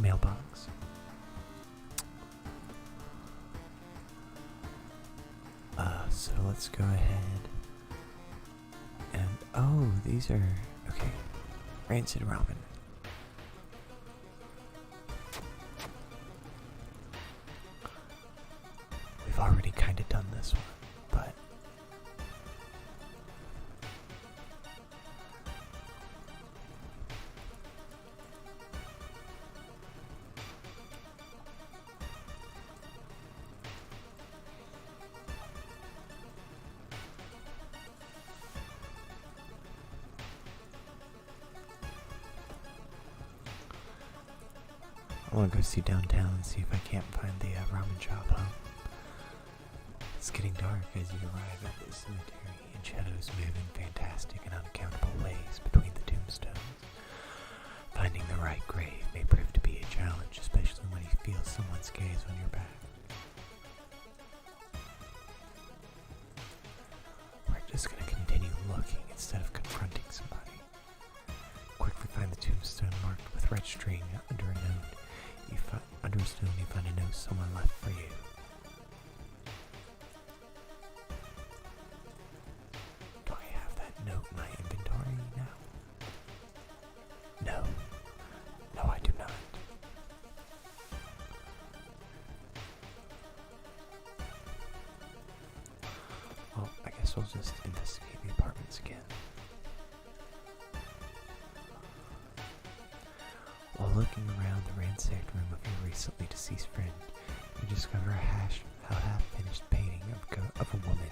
mailbox. So let's go ahead and these are okay. Rancid ramen. We've already kind of done this one, but I want to go see downtown and see if I can't find the ramen shop, huh? It's getting dark as you arrive at the cemetery, and shadows move in fantastic and unaccountable ways between the tombstones. Finding the right grave may prove to be a challenge, especially when you feel someone's gaze on your back. We're just going to continue looking instead of confronting somebody. Quickly find the tombstone marked with red string under a note. Under a stone you find a note someone left for you. Do I have that note in my inventory now? No. No, I do not. Well, I guess we'll just investigate the apartments again. While looking around the ransacked room of your recently deceased friend, you discover a half-finished painting of a woman,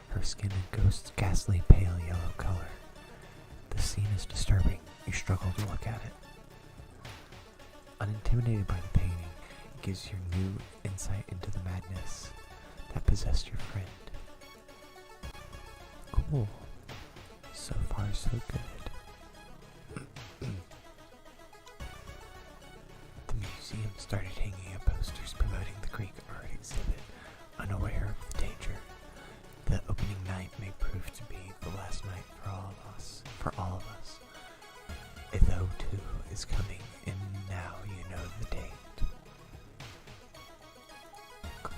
her skin a ghastly pale yellow color. The scene is disturbing. You struggle to look at it. Unintimidated by the painting, it gives you new insight into the madness that possessed your friend. Cool. So far, so good. Museum started hanging up posters promoting the Greek art exhibit, unaware of the danger. The opening night may prove to be the last night for all of us. Itho too is coming, and now you know the date. Cool.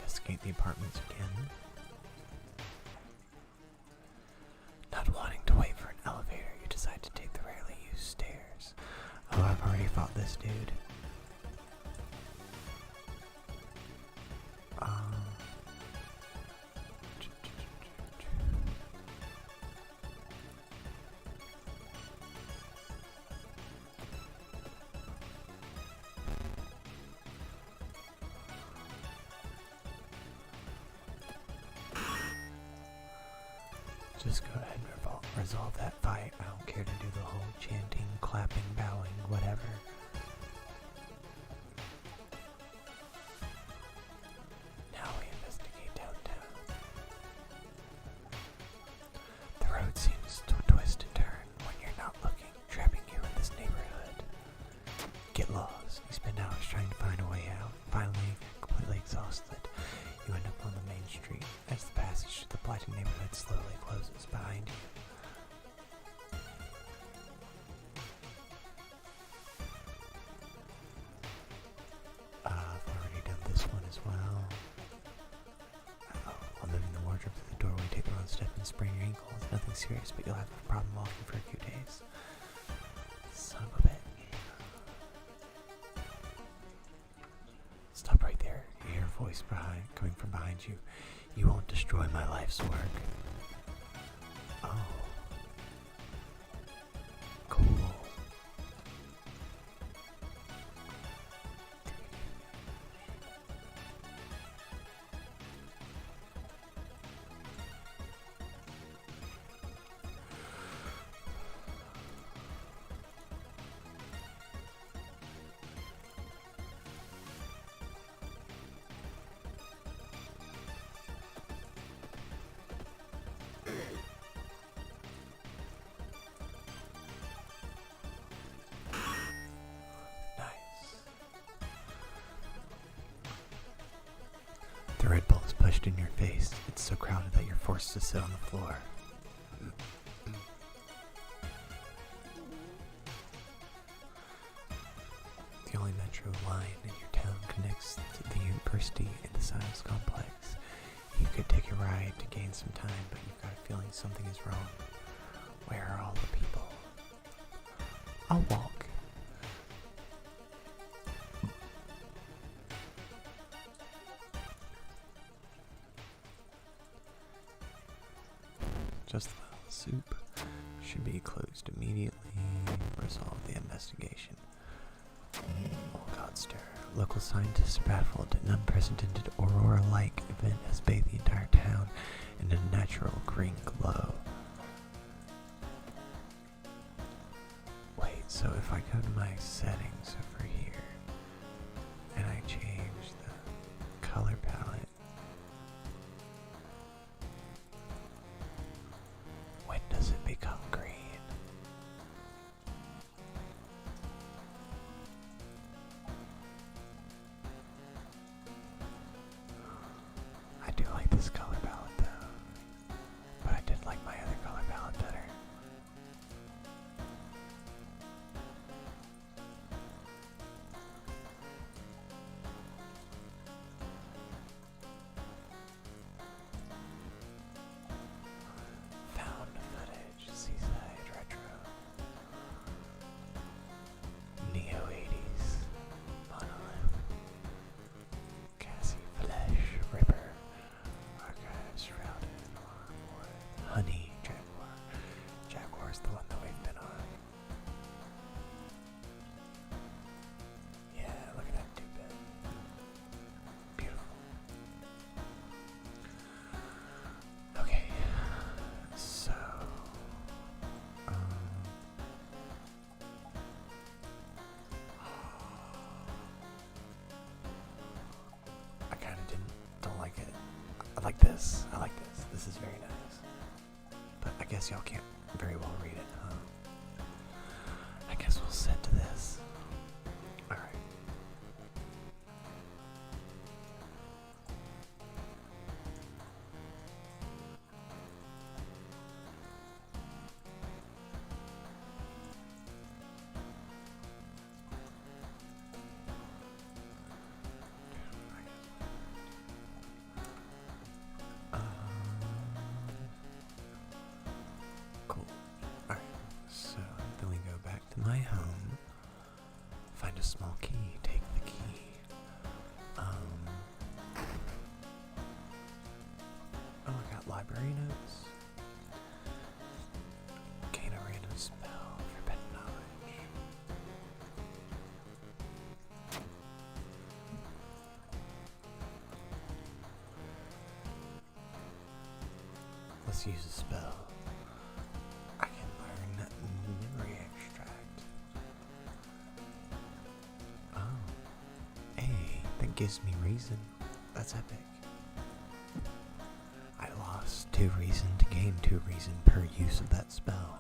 Investigate the apartments again. Not wanting to wait for an elevator, you decide to take the rarely used stairs. Oh, I've already fought this dude. Just go ahead and resolve that fight. I don't care to do the whole chanting, clapping, bowing, whatever. Now we investigate downtown. The road seems to twist and turn when you're not looking, trapping you in this neighborhood. Get lost. You spend hours trying to find a way out. Finally, completely exhausted, you end up on the main street as the passage to the blighted neighborhood slowly closes behind you. I've already done this one as well. While moving the wardrobe through the doorway, take the wrong step and sprain your ankle. It's nothing serious, but you'll have a problem walking for a few days. Son of a bitch. Stop right there. You hear a voice coming from behind you. You won't destroy my life's work. Oh. Cool. The Red Bull is pushed in your face. It's so crowded that you're forced to sit on the floor. metro line in your town connects to the university and the science complex. You could take a ride to gain some time, but you've got a feeling something is wrong. Where are all the people? I'll walk. Just the soup should be closed immediately. Resolve the investigation. Oh God, stir. Local scientists are baffled. An unprecedented aurora-like event has bathed the entire town in a natural green glow. Wait, so if I go to my settings over here and I change the color palette, when does it become green? I do like this color palette though, but I did like my other color palette better. Found footage, seaside retro, neo 80s, monolith, Cassie Flesh, Ripper, archives shrouded in wood, honey, jaguar. Jaguar's the one that we've been on. Yeah, look at that 2-bit. Beautiful. Okay, so I kind of don't like it. I like this. I like this. This is very nice. But I guess y'all can't very well read it, huh? I guess we'll set to this. Alright. Cool. Alright, so then we go back to my home, find a small key, take the key. Oh, I got library notes. Gain a random spell, forbidden knowledge. Let's use a spell. I can learn memory extract. Oh. Hey, that gives me reason. That's epic. I lost 2 reason to gain 2 reason per use of that spell.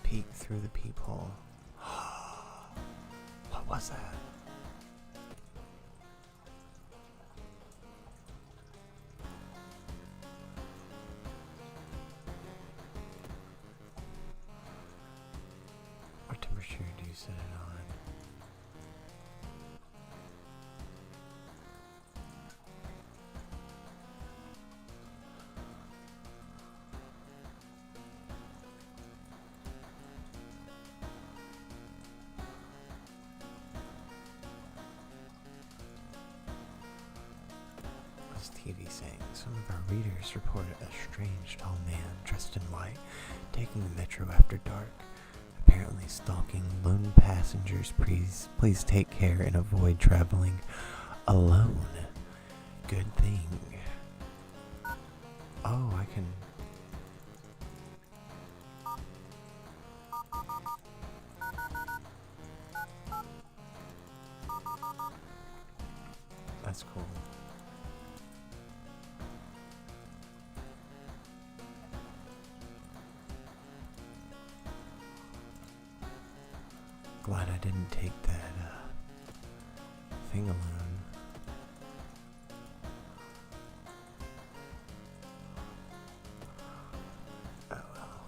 Peek through the peephole. What was that? What temperature do you set it on? This TV saying some of our readers reported a strange tall man dressed in white taking the metro after dark. Apparently stalking lone passengers. Please take care and avoid traveling alone. Good thing. Oh, I can... That's cool. Glad I didn't take that thing alone. Oh well.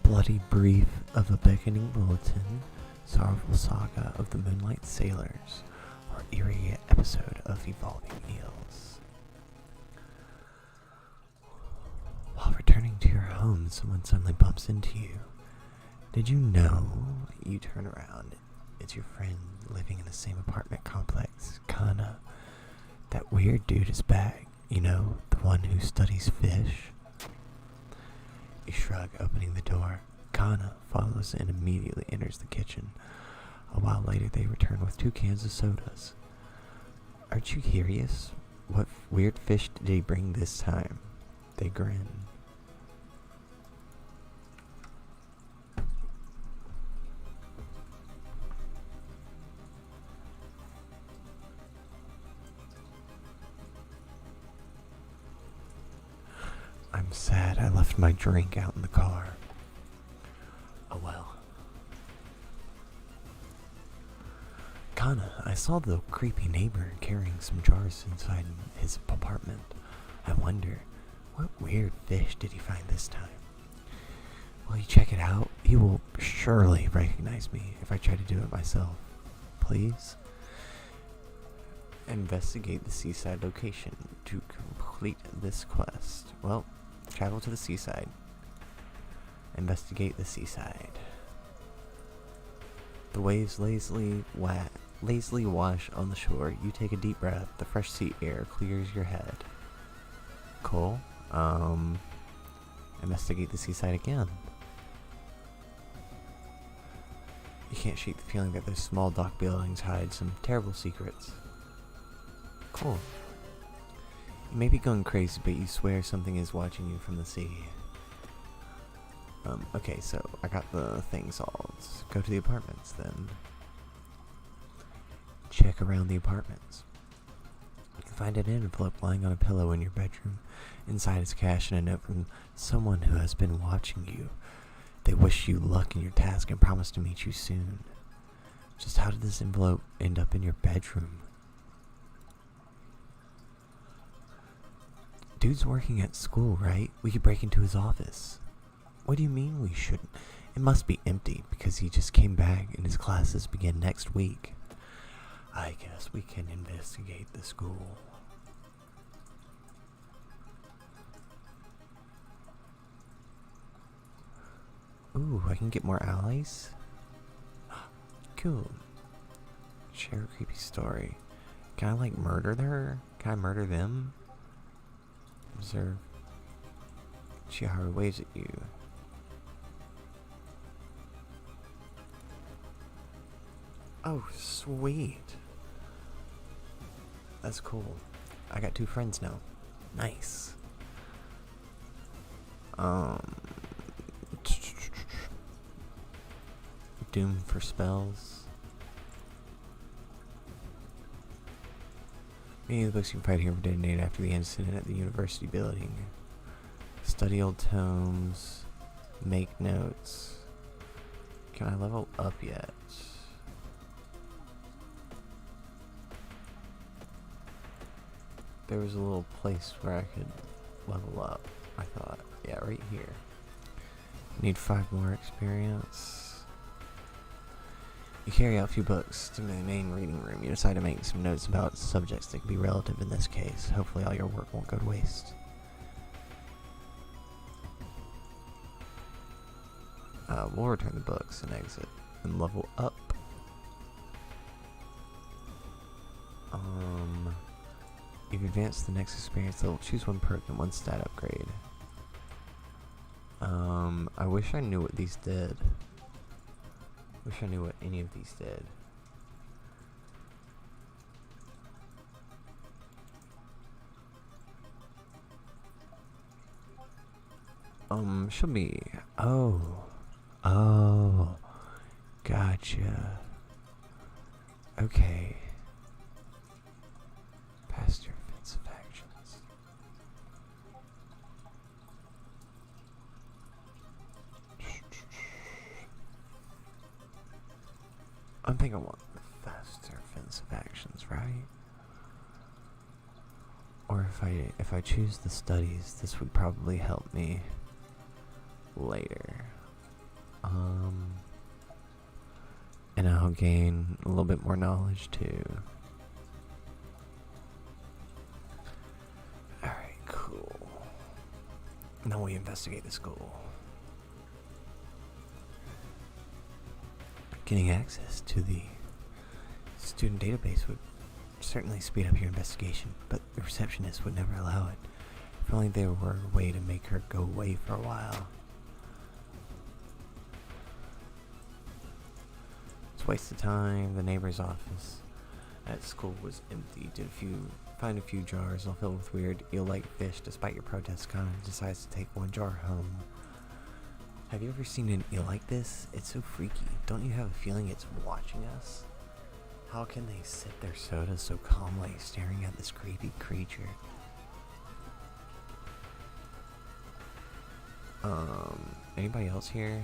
bloody brief of a beckoning bulletin, sorrowful saga of the Moonlight Sailors, or eerie episode of Evolving Eels. While returning to your home, someone suddenly bumps into you. Did you know? You turn around. It's your friend living in the same apartment complex, Kana. That weird dude is back. You know, the one who studies fish. You shrug, opening the door. Kana follows and immediately enters the kitchen. A while later, they return with 2 cans of sodas. Aren't you curious? What weird fish did he bring this time? They grin. I'm sad I left my drink out in the car. Oh well. Kana, I saw the creepy neighbor carrying some jars inside his apartment. I wonder, what weird fish did he find this time? Will you check it out? He will surely recognize me if I try to do it myself. Please? Investigate the seaside location to complete this quest. Well, travel to the seaside. Investigate the seaside. The waves lazily wash on the shore. You take a deep breath. The fresh sea air clears your head. Cool. Investigate the seaside again. You can't shake the feeling that those small dock buildings hide some terrible secrets. Cool. You may be going crazy, but you swear something is watching you from the sea. Okay, so I got the thing solved. Go to the apartments, then. Check around the apartments. You can find an envelope lying on a pillow in your bedroom. Inside is cash and a note from someone who has been watching you. They wish you luck in your task and promise to meet you soon. Just how did this envelope end up in your bedroom? Dude's working at school, right? We could break into his office. What do you mean we shouldn't? It must be empty because he just came back and his classes begin next week. I guess we can investigate the school. Ooh, I can get more allies? Cool. Share a creepy story. Can I, murder her? Can I murder them? Observe. Chiharu waves at you. Oh, sweet. That's cool. I got 2 friends now. Nice. Doom for spells. Many of the books you can find here were detonated after the incident at the university building. Study old tomes. Make notes. Can I level up yet? There was a little place where I could level up, I thought. Yeah, right here. Need 5 more experience. You carry out a few books to the main reading room. You decide to make some notes about subjects that could be relative in this case. Hopefully all your work won't go to waste. We'll return the books and exit. And level up. You've advanced to the next experience level. Choose 1 perk and 1 stat upgrade. I wish I knew what these did. Wish I knew what any of these did. Should be. Oh, gotcha. Okay. Past your offensive actions. I think I want the faster offensive actions, right? Or if I choose the studies, this would probably help me later. Um, and I'll gain a little bit more knowledge too. Alright, cool. Now we investigate the school. Getting access to the student database would certainly speed up your investigation, but the receptionist would never allow it. If only there were a way to make her go away for a while. It's a waste of time. The neighbor's office at school was empty. Find a few jars all filled with weird eel-like fish. Despite your protests, Connor decides to take one jar home. Have you ever seen an eel like this? It's so freaky. Don't you have a feeling it's watching us? How can they sip their soda so calmly, staring at this creepy creature? Anybody else here?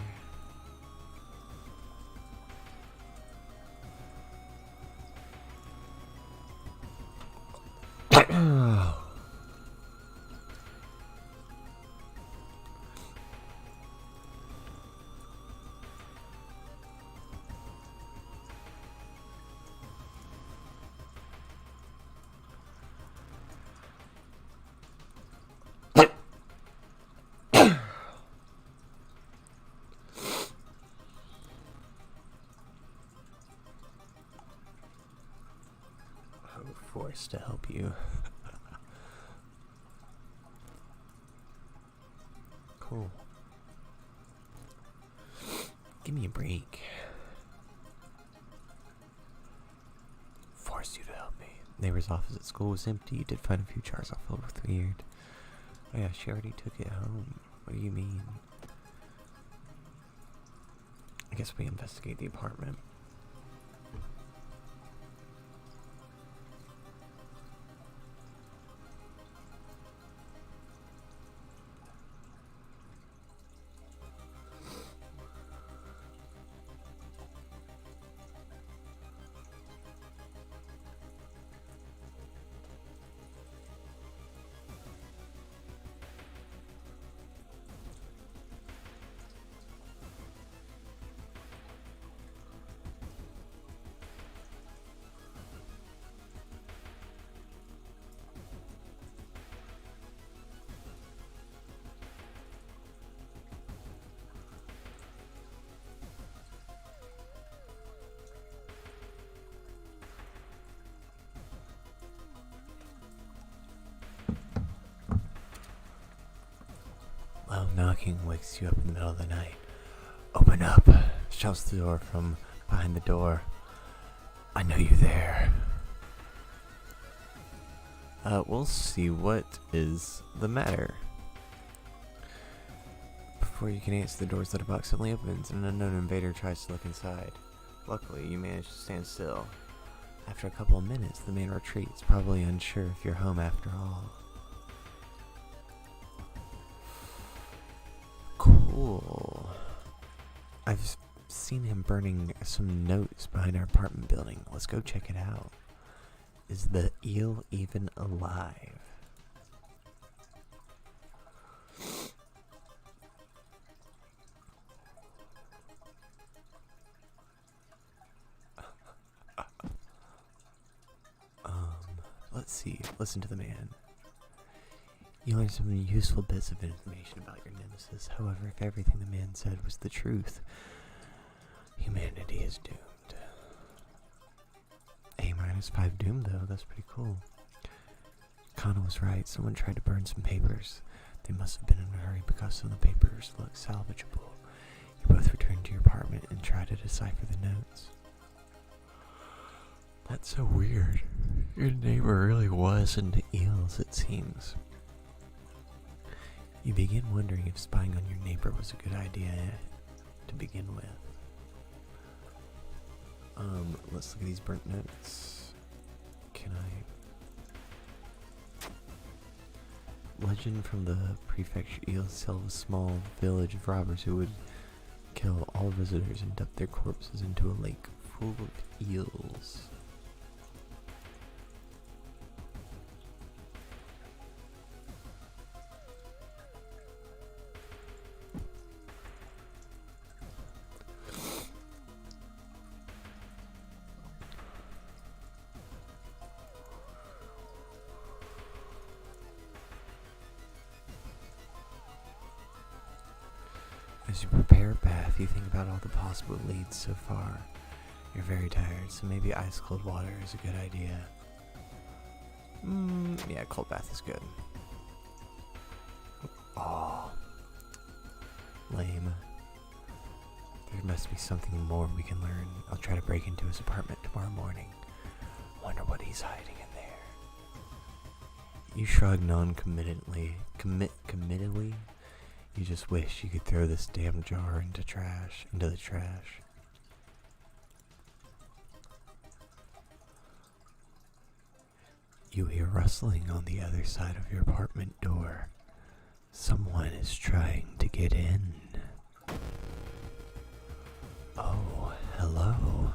Forced to help you. Cool. Give me a break. Forced you to help me. Neighbor's office at school was empty. You did find a few jars all filled with weird. Oh yeah, she already took it home. What do you mean? I guess we investigate the apartment. Loud knocking wakes you up in the middle of the night. Open up, shouts the door from behind the door. I know you're there. We'll see what is the matter. Before you can answer, the door's letterbox suddenly opens and an unknown invader tries to look inside. Luckily, you manage to stand still. After a couple of minutes, the man retreats, probably unsure if you're home after all. Cool. I've seen him burning some notes behind our apartment building. Let's go check it out. Is the eel even alive? Let's see. Listen to the man. You learn some useful bits of information about your nemesis. However, if everything the man said was the truth, humanity is doomed. A-5 doomed, though. That's pretty cool. Kana was right. Someone tried to burn some papers. They must have been in a hurry because some of the papers look salvageable. You both return to your apartment and try to decipher the notes. That's so weird. Your neighbor really was into eels, it seems. You begin wondering if spying on your neighbor was a good idea to begin with. Let's look at these burnt notes. Can I... Legend from the prefecture: eels tell of a small village of robbers who would kill all visitors and dump their corpses into a lake full of eels. As you prepare a bath, you think about all the possible leads so far. You're very tired, so maybe ice cold water is a good idea. Yeah, cold bath is good. Oh, lame. There must be something more we can learn. I'll try to break into his apartment tomorrow morning. Wonder what he's hiding in there. You shrug non-committedly. Committedly? You just wish you could throw this damn jar into the trash. You hear rustling on the other side of your apartment door. Someone is trying to get in. Oh, hello.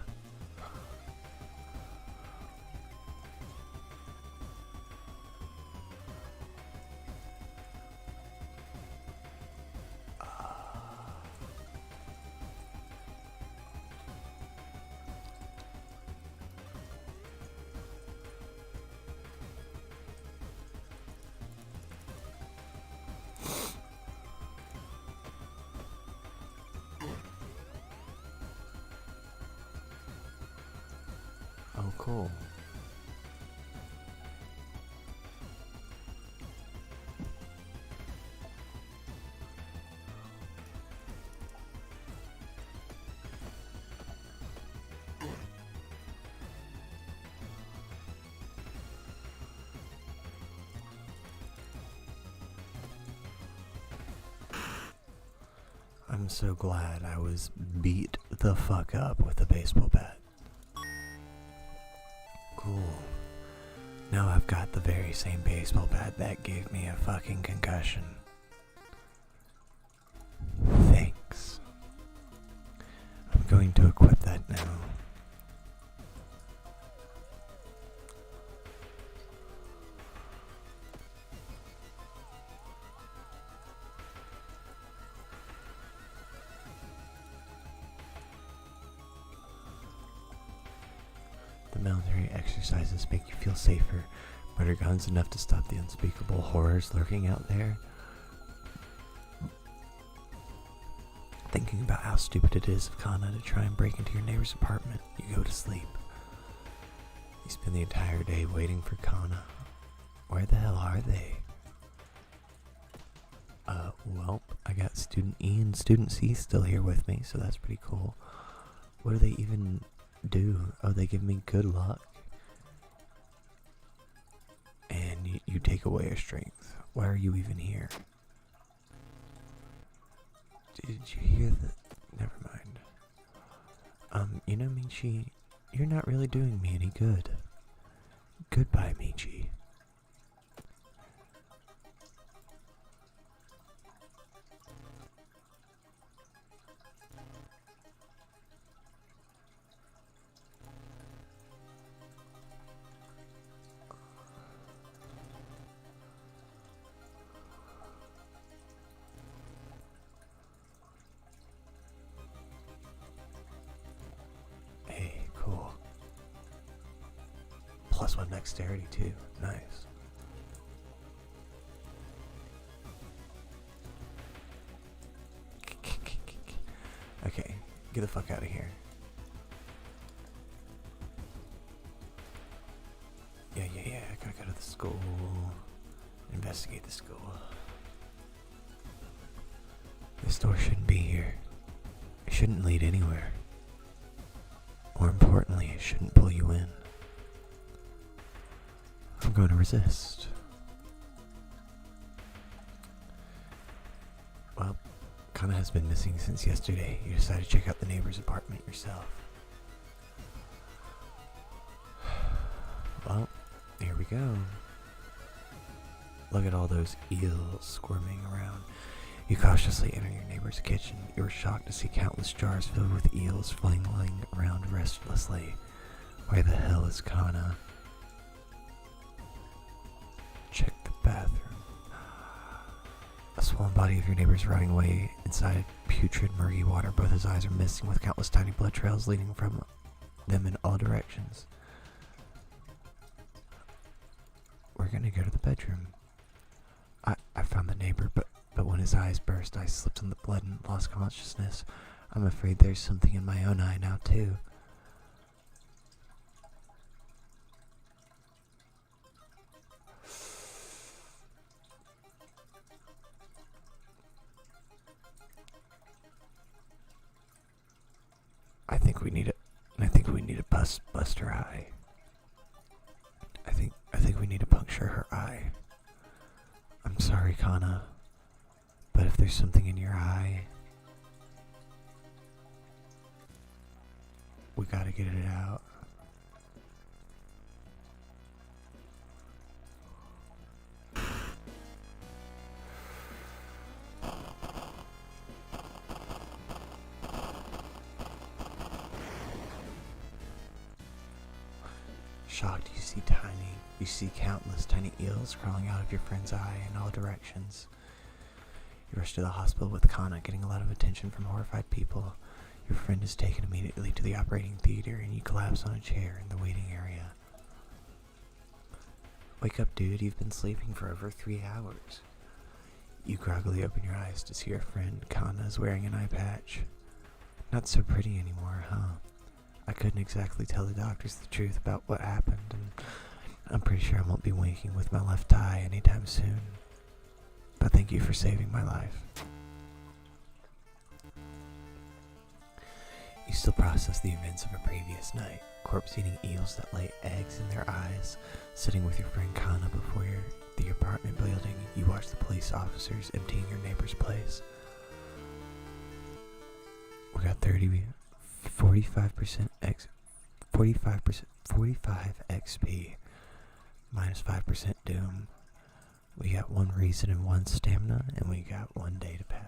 Oh, cool. I'm so glad I was beat the fuck up with a baseball bat. Cool. Now I've got the very same baseball bat that gave me a fucking concussion. Thanks. I'm going to equip that now. The military exercises make you feel safer, but are guns enough to stop the unspeakable horrors lurking out there? Thinking about how stupid it is of Kana to try and break into your neighbor's apartment, you go to sleep. You spend the entire day waiting for Kana. Where the hell are they? Well, I got Student E and Student C still here with me, so that's pretty cool. What do they even do? Oh, they give me good luck. And you take away your strength. Why are you even here? Did you hear that? Never mind. You know, Michi, you're not really doing me any good. Goodbye, Michi. Hey, cool. +1 dexterity too. Nice. Okay, get the fuck out of here. Yeah, I gotta go to the school. Investigate the school. This door shouldn't be here. It shouldn't lead anywhere. More importantly, it shouldn't pull you in. I'm going to resist. Well, Kana has been missing since yesterday. You decided to check out the neighbor's apartment yourself. Well, here we go. Look at all those eels squirming around. You cautiously enter your neighbor's kitchen. You were shocked to see countless jars filled with eels flailing around restlessly. Where the hell is Kana? Check the bathroom. A swollen body of your neighbor is rotting away inside putrid, murky water. Both his eyes are missing, with countless tiny blood trails leading from them in all directions. We're gonna go to the bedroom. I found the neighbor, but when when his eyes burst, I slipped on the blood and lost consciousness. I'm afraid there's something in my own eye now, too. I think we need to bust her eye. I think we need to puncture her eye. I'm sorry, Kana, but if there's something in your eye, we gotta get it out. Shocked, you see countless tiny eels crawling out of your friend's eye in all directions. You rush to the hospital with Kana, getting a lot of attention from horrified people. Your friend is taken immediately to the operating theater, and you collapse on a chair in the waiting area. Wake up, dude. You've been sleeping for over 3 hours. You groggily open your eyes to see your friend Kana is wearing an eye patch. Not so pretty anymore, huh? I couldn't exactly tell the doctors the truth about what happened, and I'm pretty sure I won't be winking with my left eye anytime soon. But thank you for saving my life. You still process the events of a previous night. Corpse-eating eels that lay eggs in their eyes, sitting with your friend Kana before the apartment building. You watch the police officers emptying your neighbor's place. We got 45 XP, minus 5% doom. We got 1 reason and 1 stamina, and we got 1 day to pass.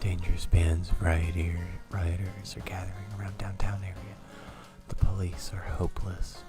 Dangerous bands of rioters are gathering around downtown area. The police are hopeless.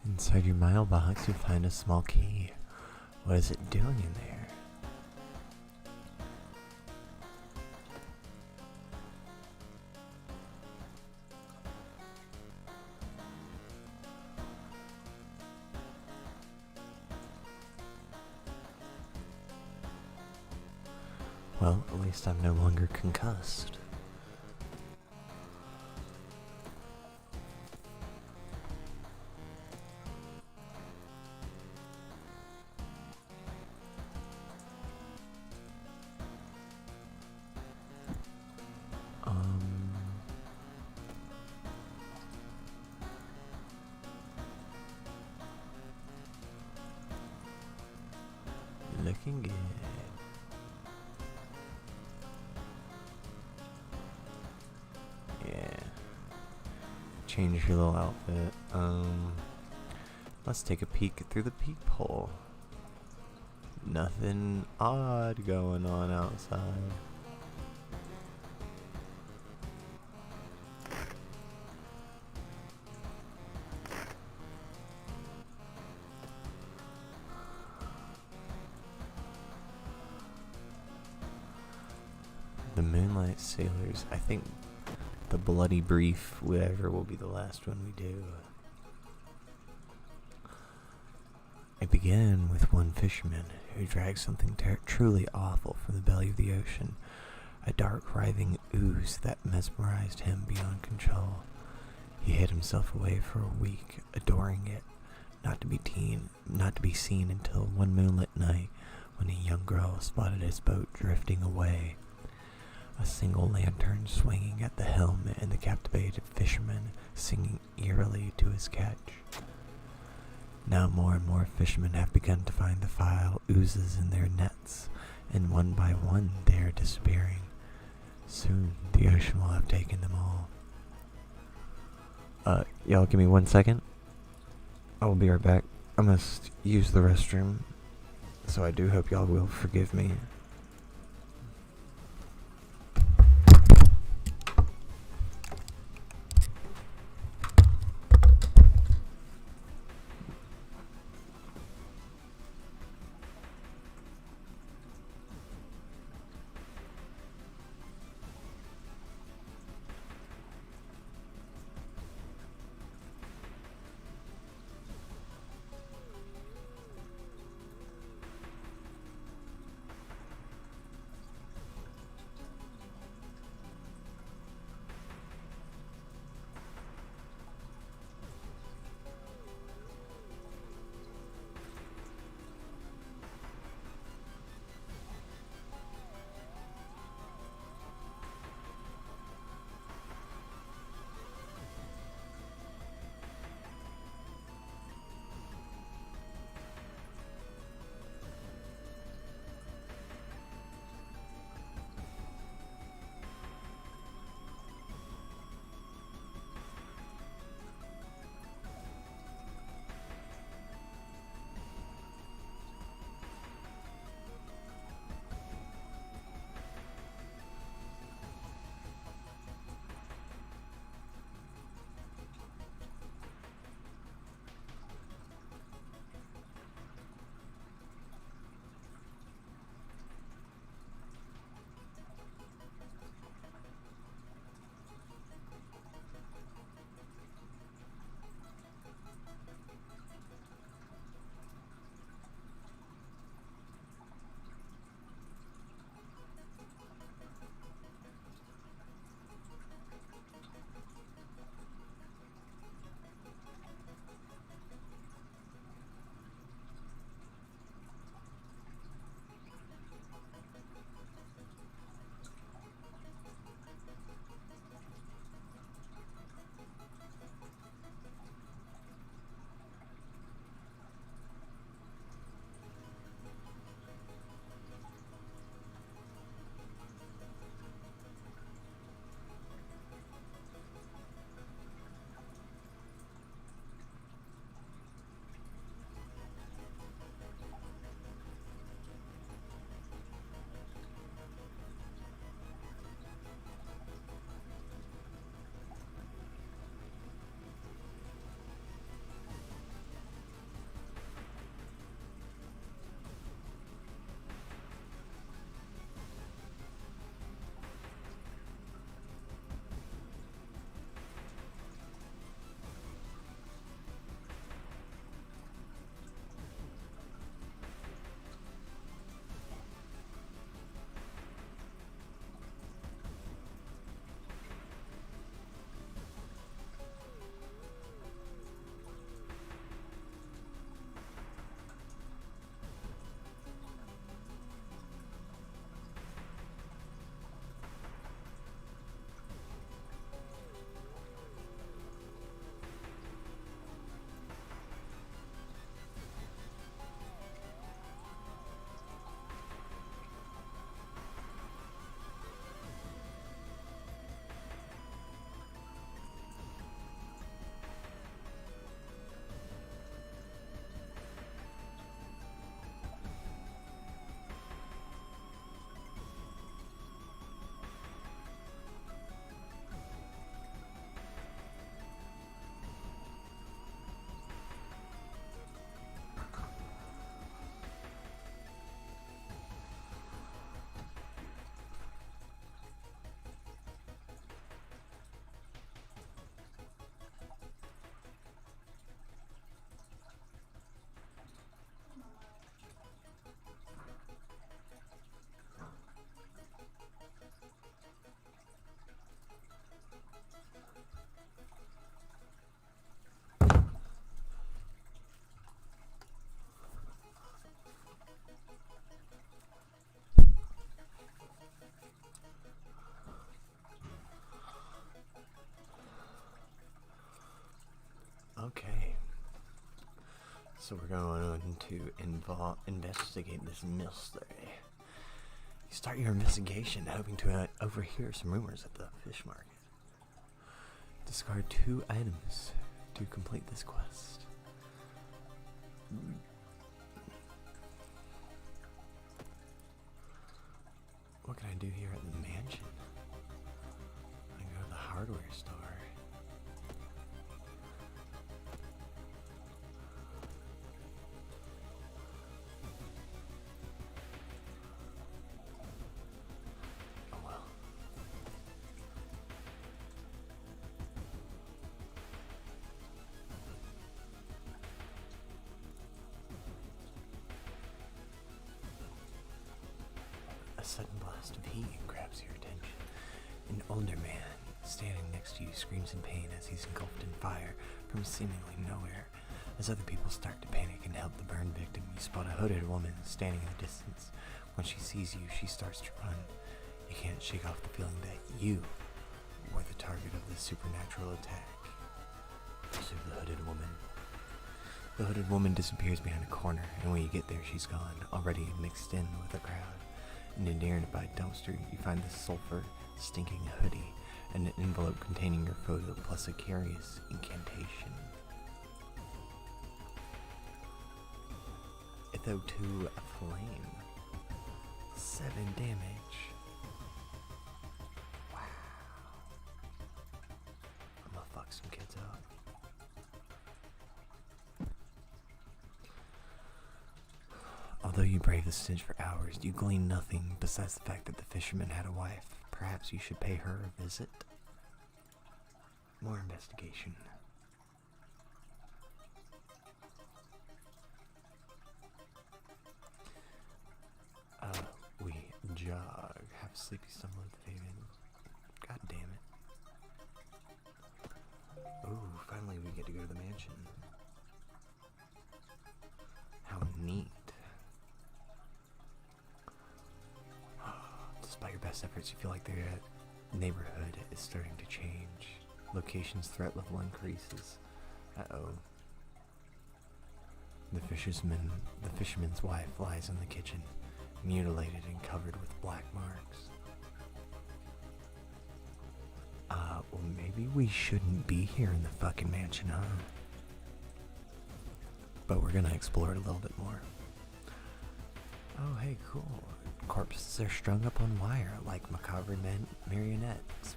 Inside your mailbox, you find a small key. What is it doing in there? Well, at least I'm no longer concussed. Looking good. Yeah. Change your little outfit. Let's take a peek through the peephole. Nothing odd going on outside. the Moonlight Sailors. I think the Bloody Brief, whatever, will be the last one we do. I began with one fisherman who dragged something truly awful from the belly of the ocean, a dark, writhing ooze that mesmerized him beyond control. He hid himself away for a week, adoring it, not to be seen until one moonlit night when a young girl spotted his boat drifting away. A single lantern swinging at the helm and the captivated fisherman singing eerily to his catch. Now more and more fishermen have begun to find the foul oozes in their nets, and one by one they are disappearing. Soon the ocean will have taken them all. Y'all give me 1 second. I will be right back. I must use the restroom, so I do hope y'all will forgive me. So we're going to investigate this mystery. You start your investigation hoping to overhear some rumors at the fish market. Discard 2 items to complete this quest. What can I do here at the mansion? I go to the hardware store. Oh well. A sudden blast of heat grabs your attention. An older man standing next to you screams in pain as he's engulfed in fire from seemingly nowhere. As other people start to panic and help the burn victim, you spot a hooded woman standing in the distance. When she sees you, she starts to run. You can't shake off the feeling that you were the target of this supernatural attack. Pursue the hooded woman. The hooded woman disappears behind a corner, and when you get there, she's gone, already mixed in with the crowd. In a nearby dumpster, you find this sulfur-stinking hoodie and an envelope containing your photo plus a curious incantation. Itho to a flame. 7 damage. Wow. I'm gonna fuck some kids up. Although you brave the stench for hours, you glean nothing besides the fact that the fisherman had a wife. Perhaps you should pay her a visit. More investigation. We jog. Have a sleepy stumble at the pavement. God damn it. Ooh, finally we get to go to the mansion. How neat. Despite your best efforts, you feel like the neighborhood is starting to change. Location's threat level increases. Uh-oh. The fisherman's wife lies in the kitchen, mutilated and covered with black marks. Well, maybe we shouldn't be here in the fucking mansion, huh? But we're gonna explore it a little bit more. Oh, hey, cool. Corpses are strung up on wire like macabre marionettes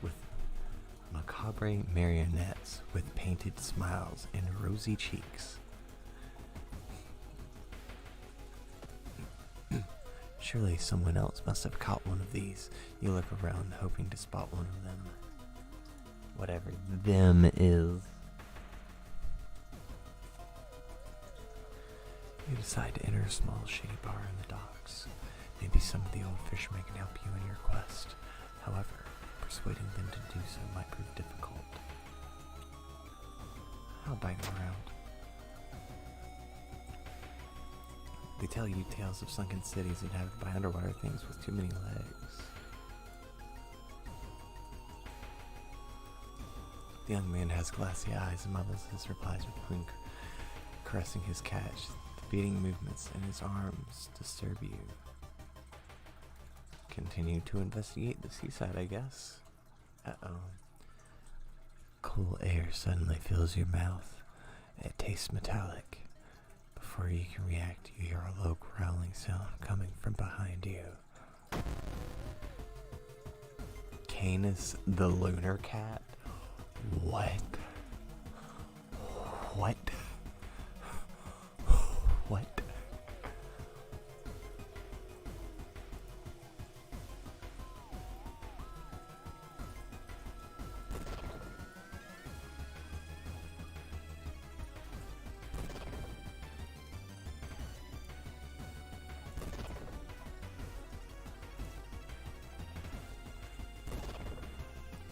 with painted smiles and rosy cheeks. Surely someone else must have caught one of these. You look around hoping to spot one of them. Whatever them is. You decide to enter a small shady bar in the docks. Maybe some of the old fishermen can help you in your quest. However, persuading them to do so might prove difficult. I'll bite them around. They tell you tales of sunken cities inhabited by underwater things with too many legs. The young man has glassy eyes and mumbles his replies between caressing his catch. The beating movements in his arms disturb you. Continue to investigate the seaside, I guess. Uh-oh. Cool air suddenly fills your mouth. It tastes metallic. Before you can react, you hear a low growling sound coming from behind you. Canis the lunar cat? What? What? What?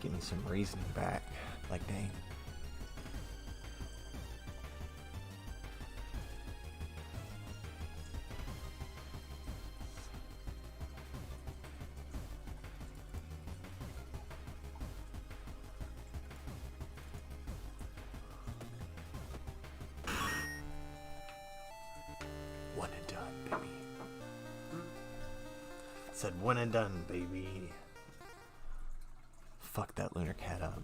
Give me some reasoning back. Like, dang. One and done, baby. Said one and done, baby. Fuck that lunar cat up.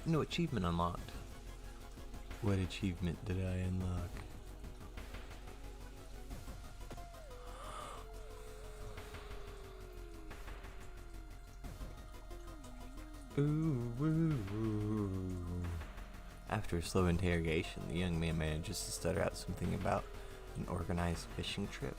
New achievement unlocked. What achievement did I unlock? Ooh, ooh, ooh. After a slow interrogation, the young man manages to stutter out something about an organized fishing trip.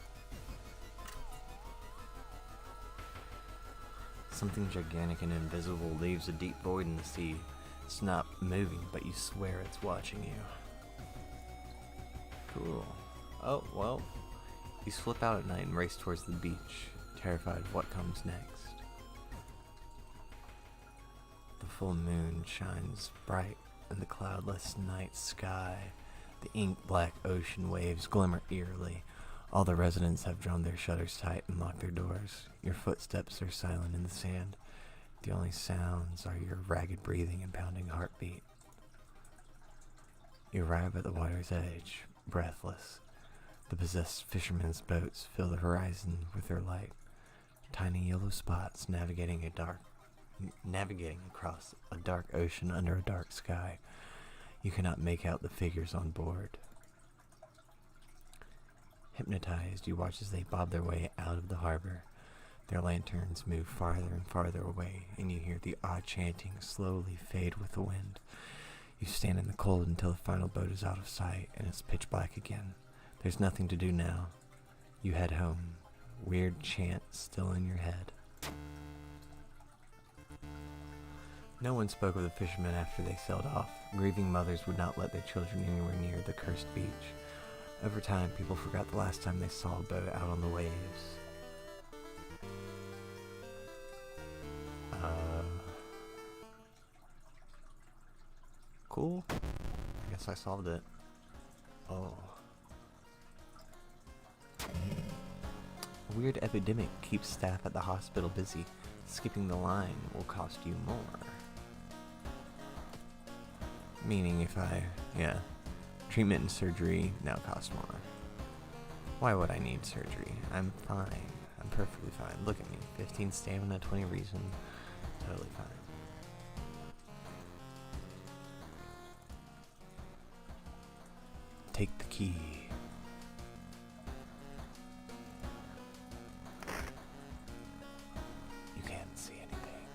Something gigantic and invisible leaves a deep void in the sea. It's not moving, but you swear it's watching you. Cool. Oh, well. You slip out at night and race towards the beach, terrified of what comes next. The full moon shines bright in the cloudless night sky. The ink-black ocean waves glimmer eerily. All the residents have drawn their shutters tight and locked their doors. Your footsteps are silent in the sand. The only sounds are your ragged breathing and pounding heartbeat. You arrive at the water's edge, breathless. The possessed fishermen's boats fill the horizon with their light. Tiny yellow spots navigating across a dark ocean under a dark sky. You cannot make out the figures on board. Hypnotized, you watch as they bob their way out of the harbor. Their lanterns move farther and farther away, and you hear the odd chanting slowly fade with the wind. You stand in the cold until the final boat is out of sight, and it's pitch black again. There's nothing to do now. You head home, weird chant still in your head. No one spoke of the fishermen after they sailed off. Grieving mothers would not let their children anywhere near the cursed beach. Over time, people forgot the last time they saw a boat out on the waves. Cool. I guess I solved it. Oh. A weird epidemic keeps staff at the hospital busy. Skipping the line will cost you more. Meaning if treatment and surgery now cost more. Why would I need surgery? I'm fine. I'm perfectly fine. Look at me. 15 stamina, 20 reason. Totally fine. Take the key. You can't see anything.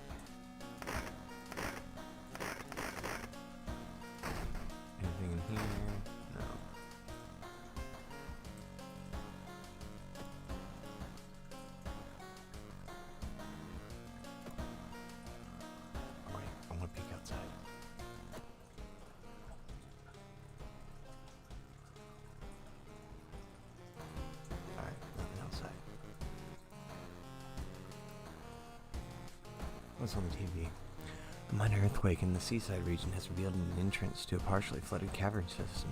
Anything in here? No. Oh wait, I want to peek outside. Alright, nothing outside. What's on the TV? A minor earthquake in the seaside region has revealed an entrance to a partially flooded cavern system.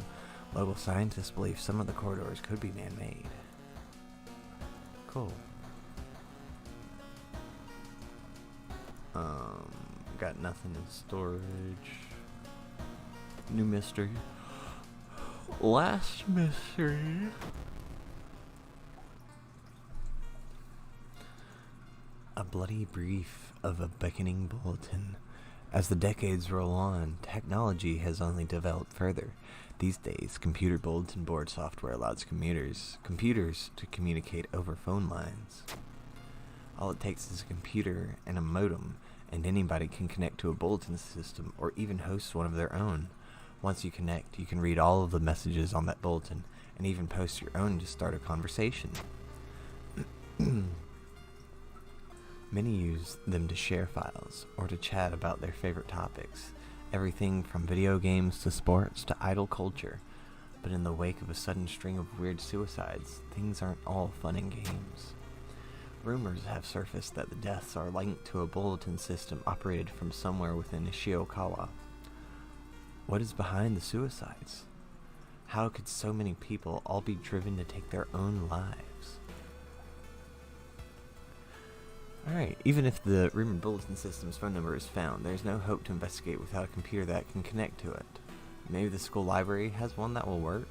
Local scientists believe some of the corridors could be man-made. Cool. Got nothing in storage. New mystery. Last mystery. A bloody brief of a beckoning bulletin. As the decades roll on, technology has only developed further. These days, computer bulletin board software allows computers to communicate over phone lines. All it takes is a computer and a modem, and anybody can connect to a bulletin system or even host one of their own. Once you connect, you can read all of the messages on that bulletin and even post your own to start a conversation. Many use them to share files or to chat about their favorite topics, everything from video games to sports to idle culture. But in the wake of a sudden string of weird suicides, things aren't all fun and games. Rumors have surfaced that the deaths are linked to a bulletin system operated from somewhere within Ishikawa. What is behind the suicides? How could so many people all be driven to take their own lives? Alright, even if the rumored bulletin system's phone number is found, there's no hope to investigate without a computer that can connect to it. Maybe the school library has one that will work?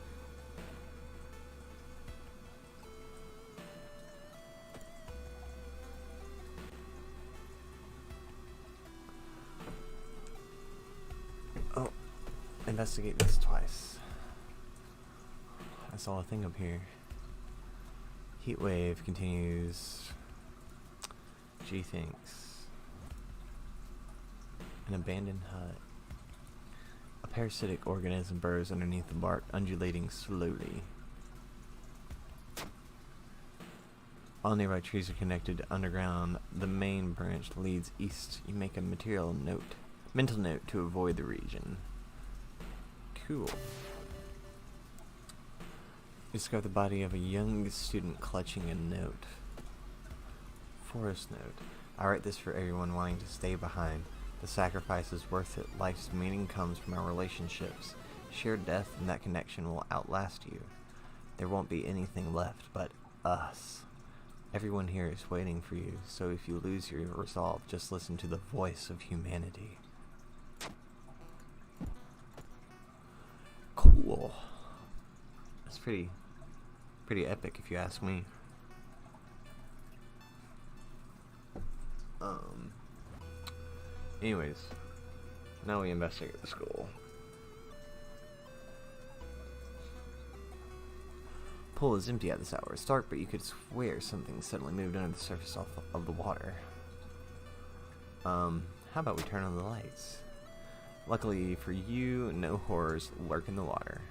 investigate this twice. I saw a thing up here. Heat wave continues. Gee, thinks. An abandoned hut. A parasitic organism burrows underneath the bark, undulating slowly. All nearby trees are connected to underground. The main branch leads east. You make a mental note to avoid the region. Cool. You discover the body of a young student clutching a note. Forest note. I write this for everyone wanting to stay behind. The sacrifice is worth it. Life's meaning comes from our relationships. Shared death and that connection will outlast you. There won't be anything left but us. Everyone here is waiting for you, so if you lose your resolve, just listen to the voice of humanity. Cool. That's pretty epic if you ask me. Anyways, now we investigate the school. Pool is empty at this hour. It's dark, but you could swear something suddenly moved under the surface of the water. How about we turn on the lights? Luckily for you, no horrors lurk in the water.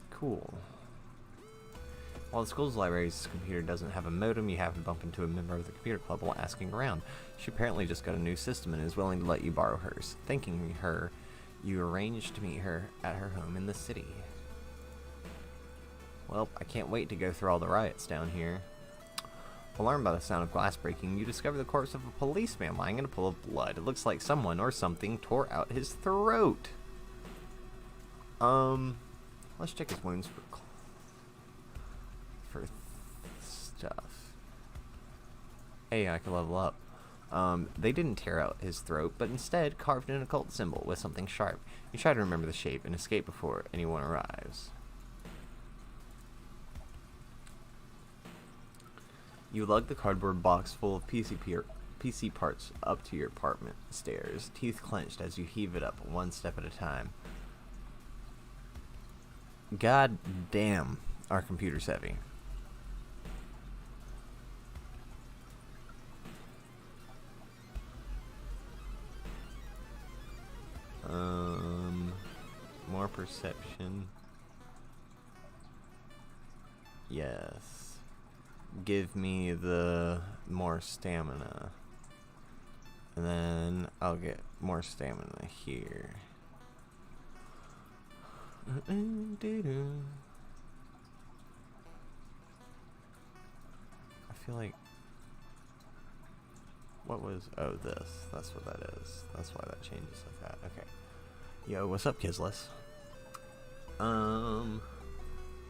Cool. While the school's library's computer doesn't have a modem, you have to bump into a member of the computer club while asking around. She apparently just got a new system and is willing to let you borrow hers. Thanking her, you arrange to meet her at her home in the city. Well, I can't wait to go through all the riots down here. Alarmed by the sound of glass breaking, you discover the corpse of a policeman lying in a pool of blood. It looks like someone or something tore out his throat. Let's check his wounds for stuff. Hey, I can level up. They didn't tear out his throat, but instead carved an occult symbol with something sharp. You try to remember the shape and escape before anyone arrives. You lug the cardboard box full of PC parts up to your apartment stairs, teeth clenched as you heave it up one step at a time. God damn, our computer's heavy. More perception. Yes. Give me the more stamina. And then I'll get more stamina here. I feel like... What was... Oh, this. That's what that is. That's why that changes like that. Okay. Yo, what's up, Kisles?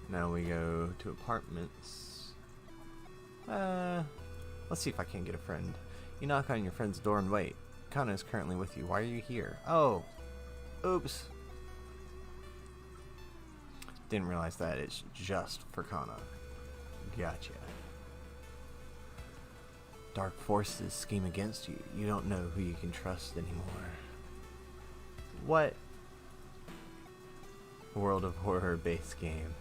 Now we go to apartments. Let's see if I can get a friend. You knock on your friend's door and wait. Kana is currently with you. Why are you here? Oh. Oops. Didn't realize that. It's just for Kana. Gotcha. Dark forces scheme against you. You don't know who you can trust anymore. What? World of Horror base game.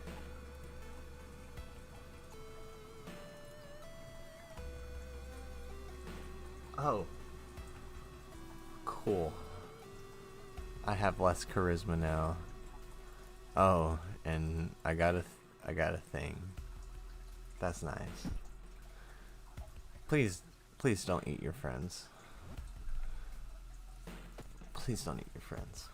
Oh. Cool. I have less charisma now. Oh, and I got a thing. That's nice. Please don't eat your friends. Please don't eat your friends.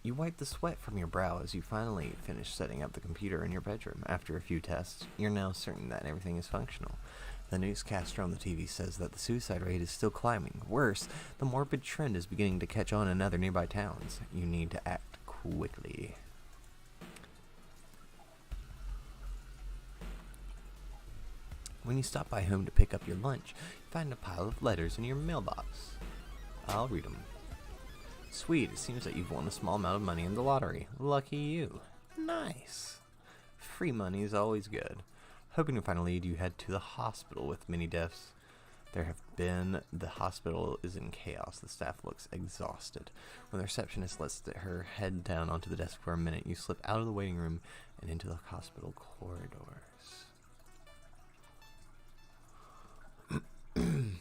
You wipe the sweat from your brow as you finally finish setting up the computer in your bedroom. After a few tests, you're now certain that everything is functional. The newscaster on the TV says that the suicide rate is still climbing. Worse, the morbid trend is beginning to catch on in other nearby towns. You need to act quickly. When you stop by home to pick up your lunch, you find a pile of letters in your mailbox. I'll read them. Sweet, it seems that you've won a small amount of money in the lottery. Lucky you. Nice. Free money is always good. Hoping to find a lead, you head to the hospital with many deaths. The hospital is in chaos. The staff looks exhausted. When the receptionist lets her head down onto the desk for a minute, you slip out of the waiting room and into the hospital corridors. You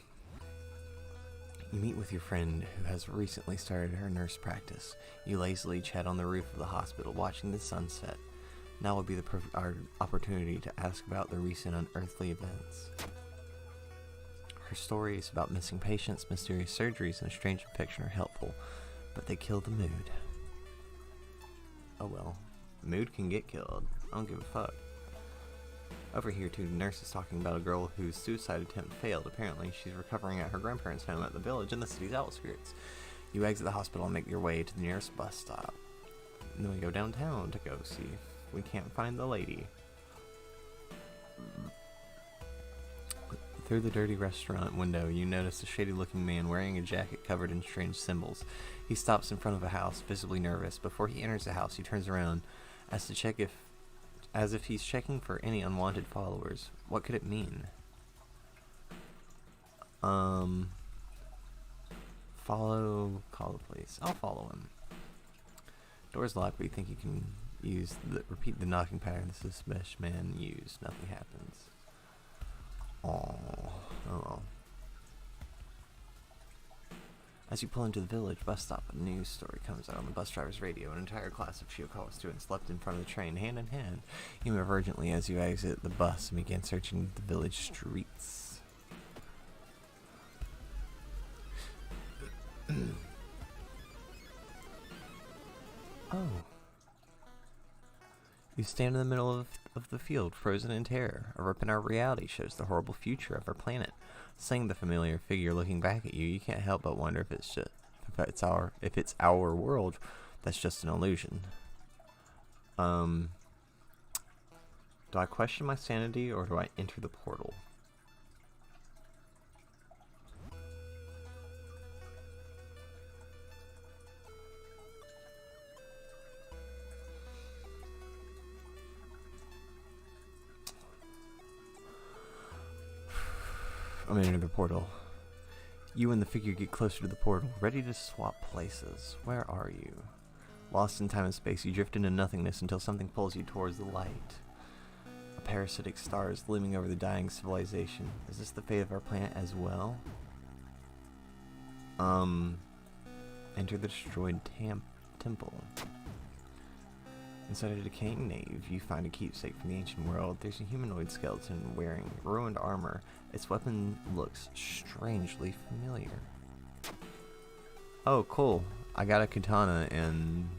meet with your friend who has recently started her nurse practice. You lazily chat on the roof of the hospital, watching the sunset. Now would be the perfect opportunity to ask about the recent unearthly events. Her stories about missing patients, mysterious surgeries, and a strange infection are helpful, but they kill the mood. Oh well, mood can get killed. I don't give a fuck. Over here, two nurses talking about a girl whose suicide attempt failed. Apparently, she's recovering at her grandparents' home at the village in the city's outskirts. You exit the hospital and make your way to the nearest bus stop. And then we go downtown to go see if we can't find the lady. Through the dirty restaurant window, you notice a shady-looking man wearing a jacket covered in strange symbols. He stops in front of a house, visibly nervous. Before he enters the house, he turns around as if he's checking for any unwanted followers. What could it mean? Call the police. I'll follow him. Door's locked, but you think you can repeat the knocking pattern the suspicious man used. Nothing happens. Oh. As you pull into the village bus stop, a news story comes out on the bus driver's radio. An entire class of Shiokawa students left in front of the train, hand in hand. You move urgently as you exit the bus and begin searching the village streets. Oh. You stand in the middle of the field, frozen in terror. A rip in our reality shows the horrible future of our planet. Seeing the familiar figure looking back at you, you can't help but wonder if it's our world that's just an illusion. Do I question my sanity or do I enter the portal? I'm entering the portal. You and the figure get closer to the portal, ready to swap places. Where are you? Lost in time and space, you drift into nothingness until something pulls you towards the light. A parasitic star is looming over the dying civilization. Is this the fate of our planet as well? Enter the destroyed temple. Inside a decaying nave, you find a keepsake from the ancient world. There's a humanoid skeleton wearing ruined armor. Its weapon looks strangely familiar. Oh, cool. I got a katana and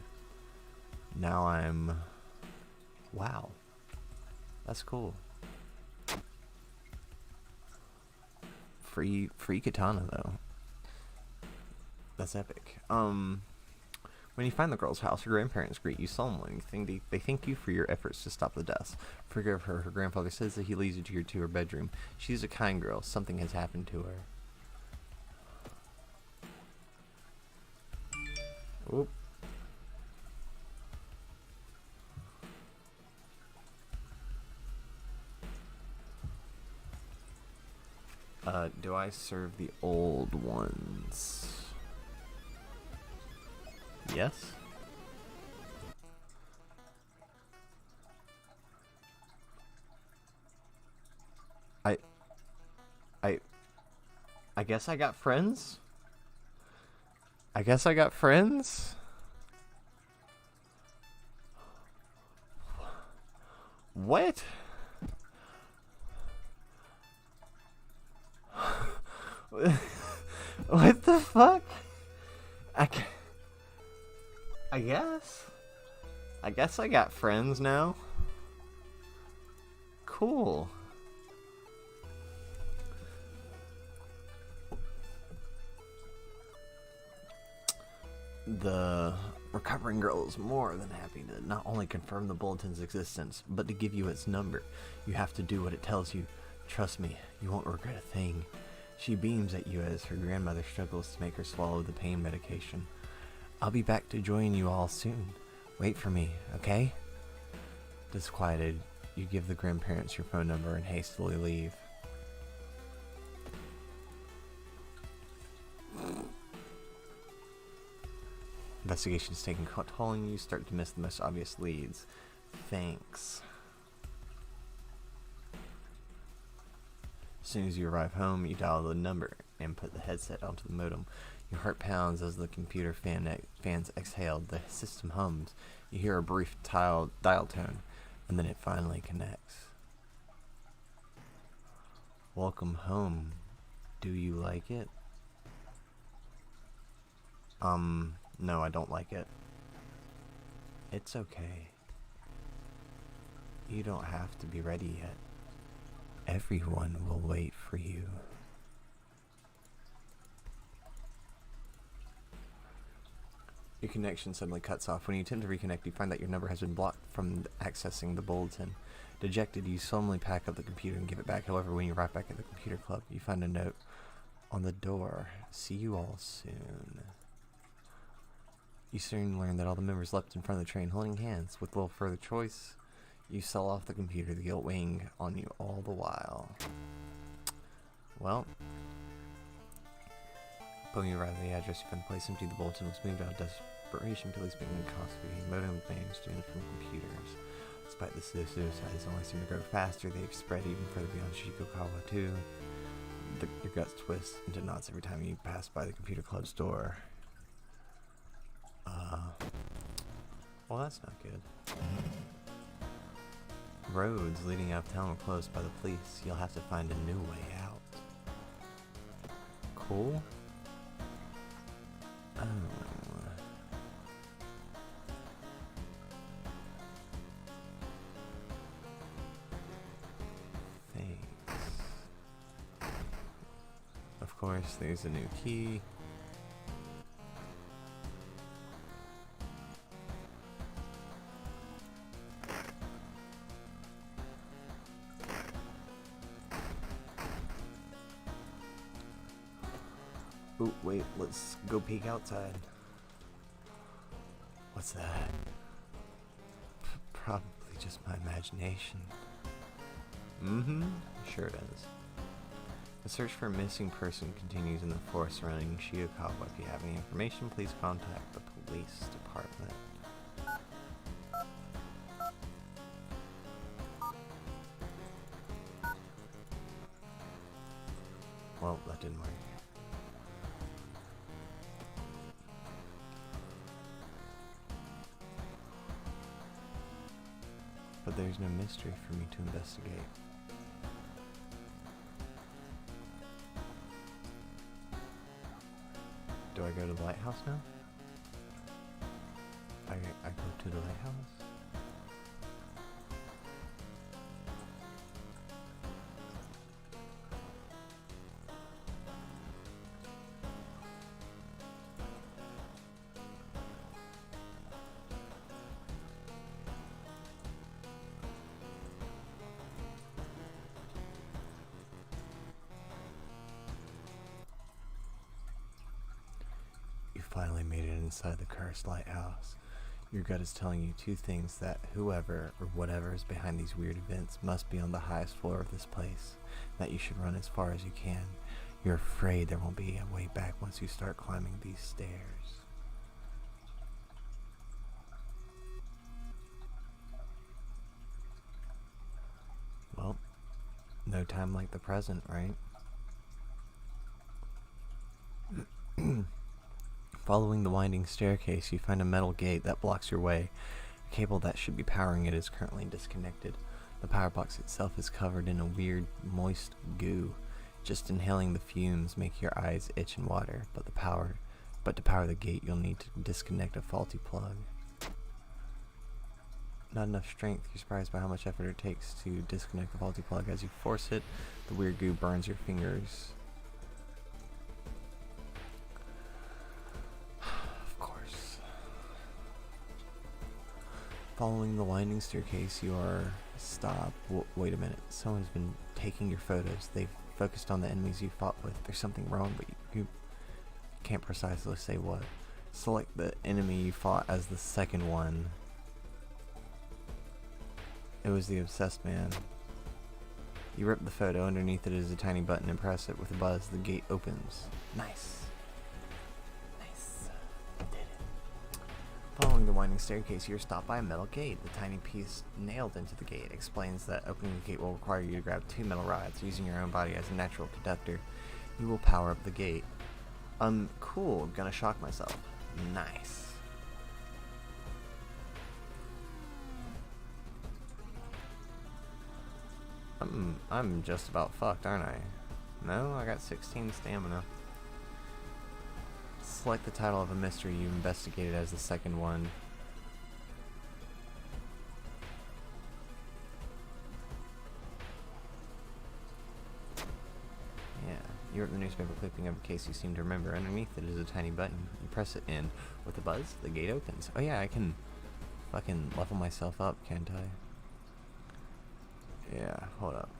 now I'm... Wow. That's cool. Free katana, though. That's epic. When you find the girl's house, her grandparents greet you solemnly. They thank you for your efforts to stop the deaths. Forgive her. Her grandfather says that he leads you to her bedroom. She's a kind girl. Something has happened to her. Oop. Do I serve the old ones? Yes? I guess I got friends? What? What the fuck? I guess I got friends now. Cool. The recovering girl is more than happy to not only confirm the bulletin's existence, but to give you its number. You have to do what it tells you. Trust me, you won't regret a thing. She beams at you as her grandmother struggles to make her swallow the pain medication. I'll be back to join you all soon. Wait for me, okay? Disquieted, you give the grandparents your phone number and hastily leave. Investigation is taking toll on you. Start to miss the most obvious leads. Thanks. As soon as you arrive home, you dial the number and put the headset onto the modem. Your heart pounds as the computer fans exhale. The system hums. You hear a brief dial tone, and then it finally connects. Welcome home. Do you like it? No, I don't like it. It's okay. You don't have to be ready yet. Everyone will wait for you. Your connection suddenly cuts off. When you attempt to reconnect, you find that your number has been blocked from accessing the bulletin. Dejected, you solemnly pack up the computer and give it back. However, when you arrive back at the computer club, you find a note on the door. See you all soon. You soon learn that all the members left in front of the train holding hands. With little further choice, you sell off the computer, the guilt weighing on you all the while. Well, when you arrive at the address, you find the place empty. The bulletin was moved out of desperation. Police began confiscating modem names students from computers. Despite this, the suicides only seem to grow faster. They've spread even further beyond Shikokawa too. Your guts twist into knots every time you pass by the computer club's door. Well, that's not good. Roads leading out of town were closed by the police. You'll have to find a new way out. Cool? Oh. Thanks. Of course, there's a new key. Oh, wait, let's go peek outside. What's that? Probably just my imagination. Sure it is. The search for a missing person continues in the forest surrounding Shikokawa. If you have any information, please contact the police department. Well, that didn't work. But there's no mystery for me to investigate. Do I go to the lighthouse now? I go to the lighthouse? Finally made it inside the cursed lighthouse. Your gut is telling you two things: that whoever or whatever is behind these weird events must be on the highest floor of this place, that you should run as far as you can. You're afraid there won't be a way back once you start climbing these stairs. Well, no time like the present, right? Following the winding staircase, you find a metal gate that blocks your way. The cable that should be powering it is currently disconnected. The power box itself is covered in a weird, moist goo. Just inhaling the fumes make your eyes itch and water, but to power the gate, you'll need to disconnect a faulty plug. Not enough strength. You're surprised by how much effort it takes to disconnect the faulty plug. As you force it, the weird goo burns your fingers. Following the winding staircase, you are stopped. Wait a minute. Someone's been taking your photos. They've focused on the enemies you fought with. There's something wrong, but you can't precisely say what. Select the enemy you fought as the second one. It was the obsessed man. You rip the photo. Underneath it is a tiny button and press it. With a buzz, the gate opens. Nice. Nice. I did it. Following the winding staircase, you're stopped by a metal gate. The tiny piece nailed into the gate explains that opening the gate will require you to grab 2 metal rods. Using your own body as a natural conductor, you will power up the gate. Cool. Gonna shock myself. Nice. I'm just about fucked, aren't I? No, I got 16 stamina. Select the title of a mystery you investigated as the second one. Yeah, you wrote the newspaper clipping of a case you seem to remember. Underneath it is a tiny button. You press it in. With a buzz, the gate opens. Oh yeah, I can fucking level myself up, can't I? Yeah, hold up.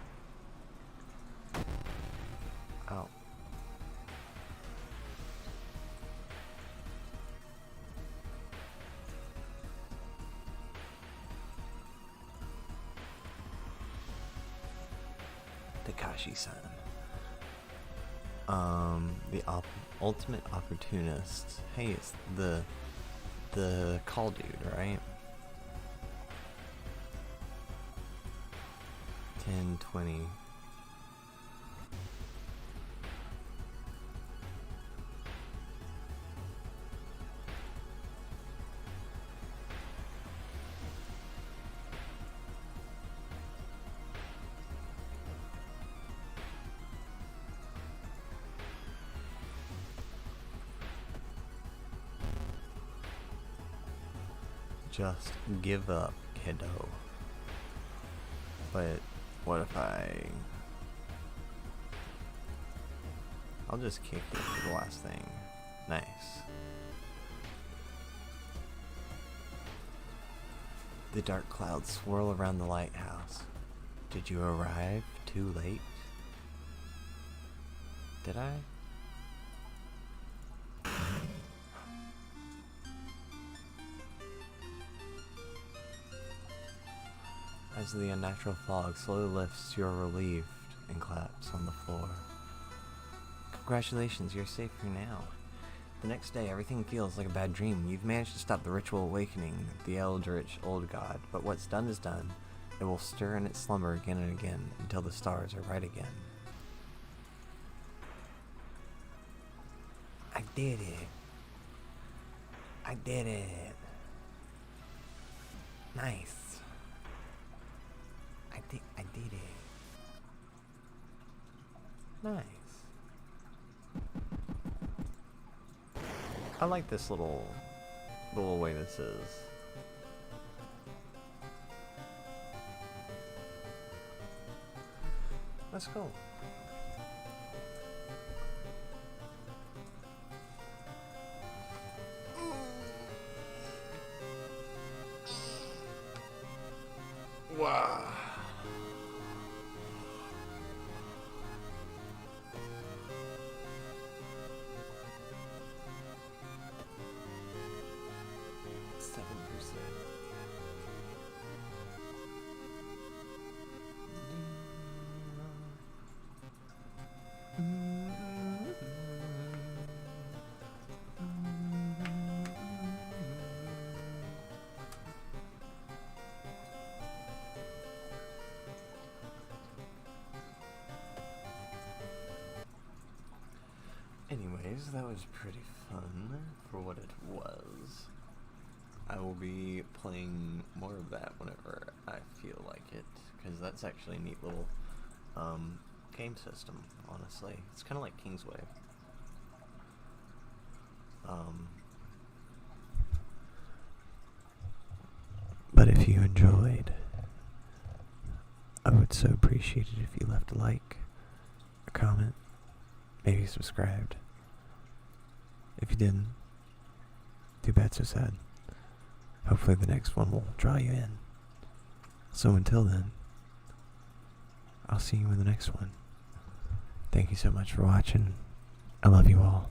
Oh. Takashi-san. The ultimate opportunist. Hey, it's the call dude, right? 10, 20. Just give up, kiddo. But what if I'll just kick it for the last thing. Nice. The dark clouds swirl around the lighthouse. Did you arrive too late? Did I? As the unnatural fog slowly lifts, you're relieved and collapse on the floor. Congratulations, you're safe for now. The next day, everything feels like a bad dream. You've managed to stop the ritual awakening, the eldritch old god, but what's done is done. It will stir in its slumber again and again until the stars are right again. I did it. I did it. Nice. I did it. Nice. I like this little way this is. Let's go. Wow. Anyways, that was pretty fun for what it was. I will be playing more of that whenever I feel like it, because that's actually a neat little game system, honestly. It's kind of like Kingsway. But if you enjoyed, I would so appreciate it if you left a like, a comment, maybe subscribed. If you didn't, too bad, so sad. Hopefully the next one will draw you in. So until then, I'll see you in the next one. Thank you so much for watching. I love you all.